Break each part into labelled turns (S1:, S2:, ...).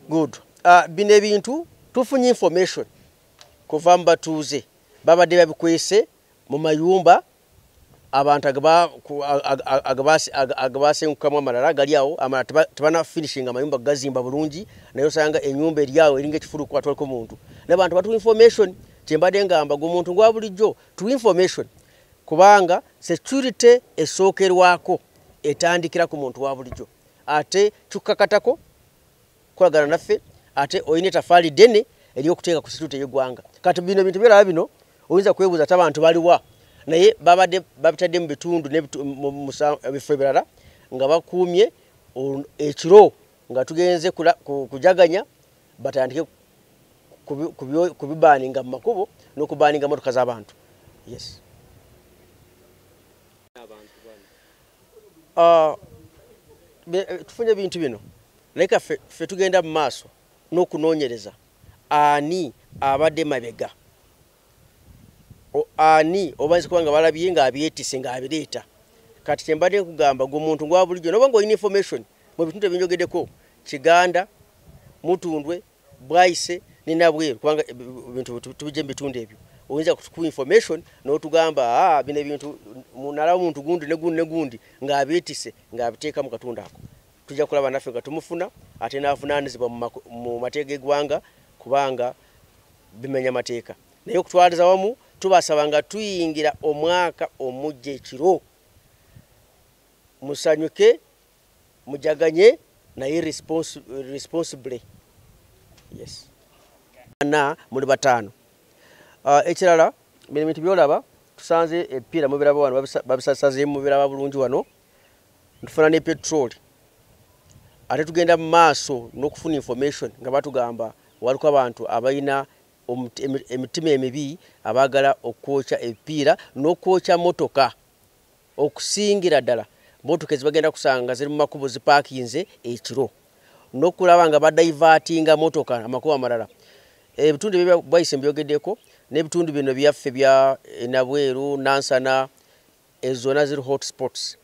S1: Good. Bino ebintu tufunye information kuva mu batuuze babadde babikwese mu mayumba abantu agabasengukamu amalala gali awo amala tebana finishing amayumba gazimba bulungi naye osanga enyumba eri awo eringa ekifulu kwatwaliko muntu n'abantu batu information kyembadde ngamba g'omuntu gwa bulijjo tu information kubanga security esookerwako etandikira ku muntu wa bulijjo ate kyukkakatako kolagana naffe ate oyina etafaali ddene eryokuteeka ku situte y'eggwanga kati bino bintu byolaba bino oyinza kwebuuza ate abantu baliwa naye babadde babitadde mu bitundu ebifo ebirala nga bakuumye ekiro nga tugenze kujaganya batandike kubibaaninga mu makubo n'okubaaninga motoka z'abantu. Yes. Tufunye bintu bino leka ffe tugenda mu maaso n'okunoonyereza ani abadde mabega ani obanze kubanga balabye nga abyetise nga abireeta kati kyembadde nkugamba g'omuntu gwa bulijjo noba ng'olina information mu bitundu ebinjogeddeko Kiganda Mutundwe Bwaise ne Nabweru kubanga ebintu tubijje mu bitundu ebyo oyinza kutukuwa information n'otugamba bino ebintu munala omuntu gundi ne gundi nga abyetise nga abiteeka mu katundu ako tujja kulaba naffe nga tumufuna ate n'avunaanyizibwa mu mateeka g'eggwanga kubanga bimenya mateeka naye okutwaliza wamu tubasaba nga tuyingira omwaka omujja ekiro musanyuke mujaganye naye responsibly. Yes. Na muli batano ekirala bino bintu byolaba tusanze epiira mu biraba wano babisasazeemu mu biraba bulungi wano ntufuna ne petroli ate tugenda mu maaso n'okufuna information nga batugamba waliko abantu abalina emitima emibi abagala okwokya epiira n'okwokya motoka okusingira ddala motoka ezibagenda kusanga ziri mu makubo zipaakinze ekiro n'okulaba nga badaivatinga motoka amakubo amalala ebitundu ebyo Bwaise mbyogeddeko n'ebitundu bino byaffe bya Nabweru Nansana ezona ziri hotspots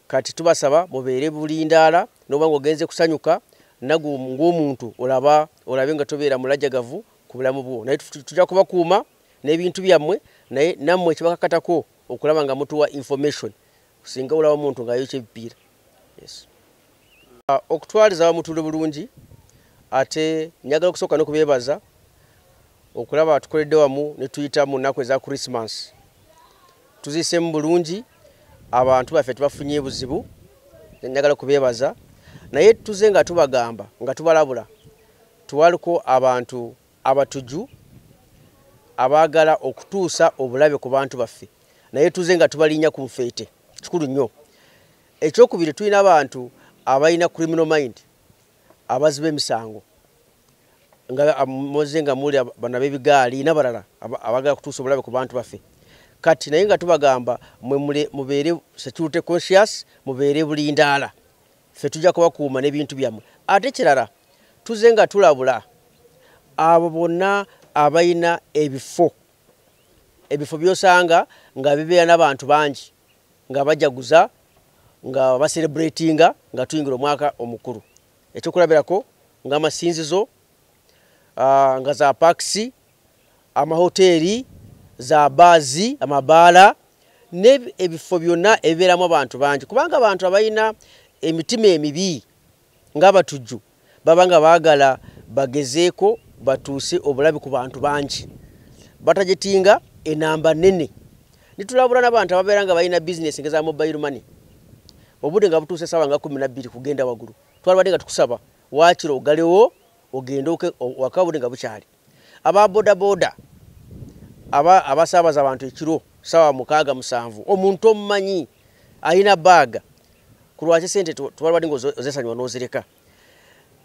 S1: kati tubasaba mubeere bulindaala noba ng'ogenze kusanyuka nagu ng'omuntu olabe nga tobeera mulajjagavu ku bulamu bwo naye tujja kubakuuma n'ebintu byammwe naye nammwe kibakakatako okulaba nga mutuwa information singa olaba omuntu ng'ayokya ebipiira. Yes. Okutwaliza abamutuule bulungi ate njagala okusooka n'okubeebaza okulaba tukoledde wamu ne tuyita mu nnaku eza Christmas tuziisemu bulungi abantu baffe tubafunye buzibu njagala kubeebaza naye tuze nga tubagamba nga tubalabula tuwaliko abantu abatuju abaagala okutuusa obulabe ku bantu baffe naye tuze nga tubalinnya ku nfeete kikulu nnyo. Ekyokubiri tulina abantu abalina criminal mind abaziba emisango nga moze nga muli bana b'ebigaali n'abalala abagala kutuusa obulabe ku bantu baffe kati naye nga tubagamba mwe mubeere security conscious mubeere bulindaala ffe tujja kubakuuma n'ebintu byammwe ate kirala tuze nga tulabula abo bonna abalina ebifo byosanga nga bibeera n'abantu bangi nga bajaguza nga baselebratinga nga tuyingira omwaka omukulu ekyokulabirako ng'amasinzizo nga za pakisi amahoteri za baazi amabaala n'ebifo byonna ebibeeramu abantu bangi kubanga abantu abalina emitima emibi ng'abatujju baba nga baagala bagezeeko batuuse obulabi ku bantu bangi batajetinga enamba nene nitulabula n'abantu ababeera nga balina bizinesi nga za mobile money obudde nga butuuse essaawa nga 12 kugenda waggulu twalabadde nga tukusaba waakiro ogalewo ogende waka obudde nga bukyali ababodaboda abasaabaza abantu ekiro ssaawa 6-7 omuntu omumanyi alina baaga ku lwaki sente twalabadde nga ozesanywa n'ozireka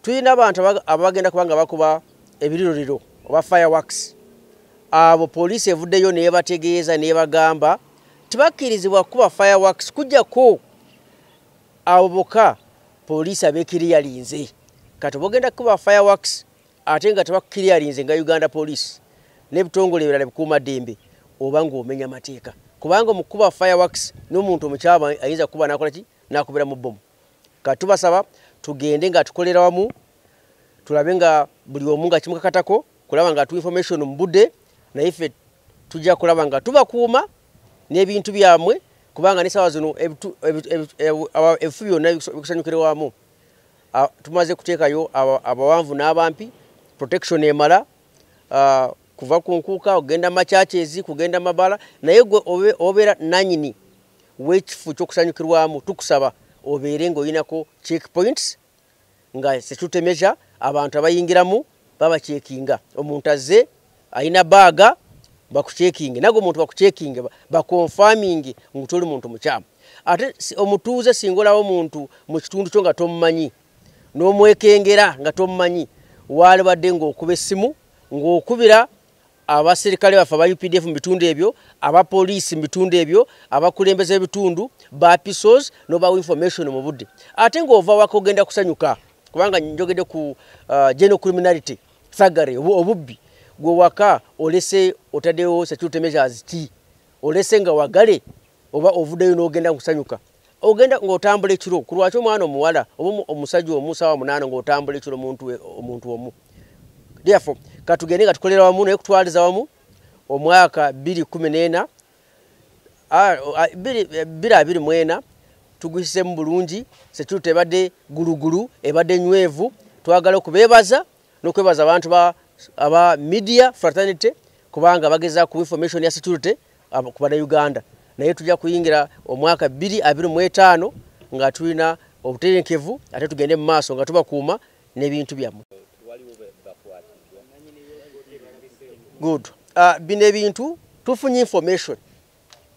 S1: tulina abantu abagenda kubanga bakuba ebiririro oba fireworks abo poliisi evuddeyo neyebategeeza neyebagamba tibakkirizibwa kuba fireworks kujjako abo bokka poliisi abeekiriyalinze kati bogenda kuba fireworks ate nga tebakkiriyalinze nga Uganda police n'ebitongole ebirala bikuuma ddembe oba ng'omenya amateeka kubanga mu kuba fireworks n'omuntu omukyaba ayinza kuba nakola ki nakubira mu bomu katubasaba tugende nga tukolera wamu tulabe nga buli omu nga kimukakatako kulaba nga tu information mu budde naye ffe tujja kulaba nga tubakuuma n'ebintu byamwe kubanga n'essaawa zino ebifu byonna bikusanyukira wamu. Tumaze kuteekayo abawanvu n'abampi protection emala kuva ku nkuuka ogenda makyachezi kugenda mabala naye gwe obeera nanyini w'ekifo ky'okusanyukirwamu tukusaba obeere ng'oyinako checkpoints nga security measure abantu abayingiramu babacekinga omuntu azze ayina baaga bakucekinge nagwo omuntu bakucekinge bakonfirming nti oli muntu mukyamu ate omutuuze singolawo omuntu mu kitundu kyo nga tomumanyi n'omwekengera nga tomumanyi wali badde ng'okuba essimu ng'okubira abaserikale baffe aba UPDF mu bitundu ebyo abapoliisi mu bitundu ebyo abakulembeze ebitundu bapisos nobawa information mu budde ate ng'ova wako ogenda kusanyuka kubanga njogedde ku general criminality thuggery obubbi gwe waka olese otaddewo security measures ki olese nga wagale oba ovuddeyo n'ogenda kusanyuka ogenda ng'otambula ekiro ku lwaki omwana omuwala oba omusajja omusaawa 8 ng'otambula ekiro omuntu omu. Therefore katugende nga tukolera wamu naye kutwaliza wamu omwaka 2014 2024 tugwisemu bulungi security ebadde gulugulu ebadde nywevu twagala okubeebaza n'okwebaza abantu aba media fraternity kubanga bageza ku information ya security ku bana Uganda naye tujja kuyingira omwaka 2025 nga tulina obuterenkevu ate tugende mu maaso nga tubakuuma n'ebintu byammwe. Good. Bino ebintu tufunye information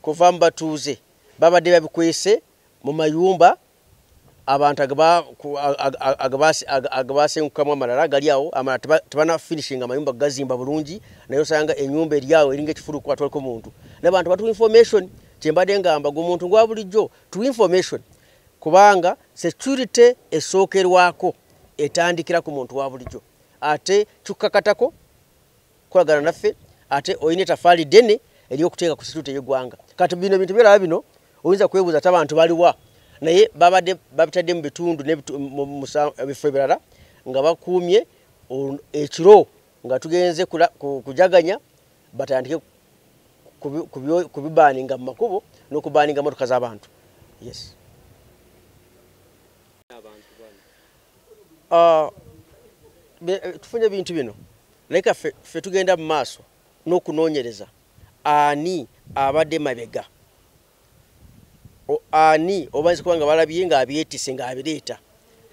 S1: kuva mbatuuze babadde babikwese mu mayumba abantu agabasengukamu amalala gali awo amala tebana finishing amayumba gazimba bulungi naye osanga enyumba eri awo eringa ekifulu kwatwaliko muntu n'abantu batu information kyembadde ngamba g'omuntu gwa bulijjo tu information kubanga security esookerwako etandikira ku muntu wa bulijjo ate kyukakatako kolagana naffe ate oyina tafaali ddene eryokuteeka ku security y'eggwanga kati bino bintu byolaba bino oyinza kwebuuza ate abantu baliwa naye babadde babitadde mu bitundu ebifo ebirala nga bakuumye ekiro nga tugenze kujaganya batandike kubibaaninga mu makubo n'okubaaninga motoka z'abantu. Yes. Tufunye ebintu bino naye ffe tugenda mu maaso n'okunoonyereza ani abadde mabega ani obanze kubanga balabye nga abyetise nga abireeta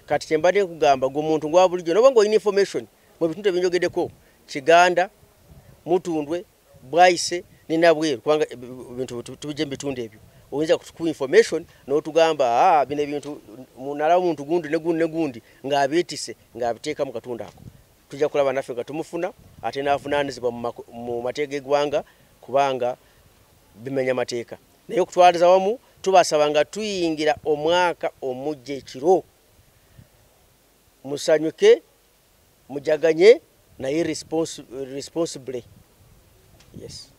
S1: kati kyembadde nkugamba g'omuntu gwa bulijjo noba ng'olina information mu bitundu ebinjogeddeko Kiganda Mutundwe Bwaise ne Nabweru kubanga ebintu tubijje mu bitundu ebyo oyinza ku information n'otugamba bino ebintu nalaba omuntu gundi ne gundi ng'abyetise ng'abiteeka mu katundu ako tujja kulaba naffe nga tumufuna ate n'avunaanyizibwa mu mateeka g'eggwanga kubanga bimenya mateeka naye okutwaliza wamu tubasaba nga tuyingira omwaka omujja ekiro musanyuke mujaganye naye responsibly. Yes.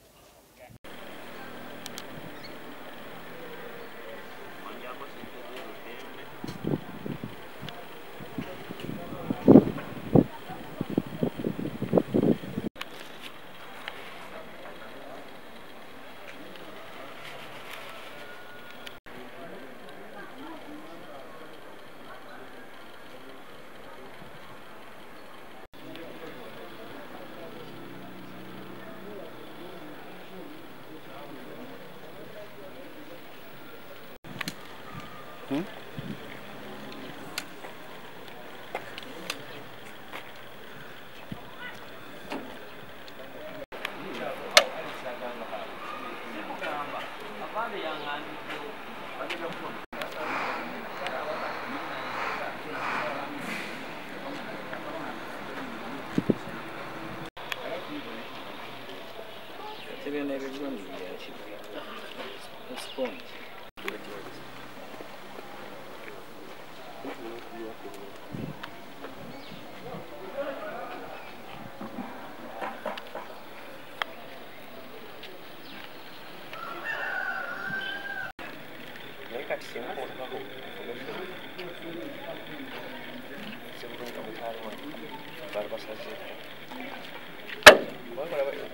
S2: Bali basaze. Wabula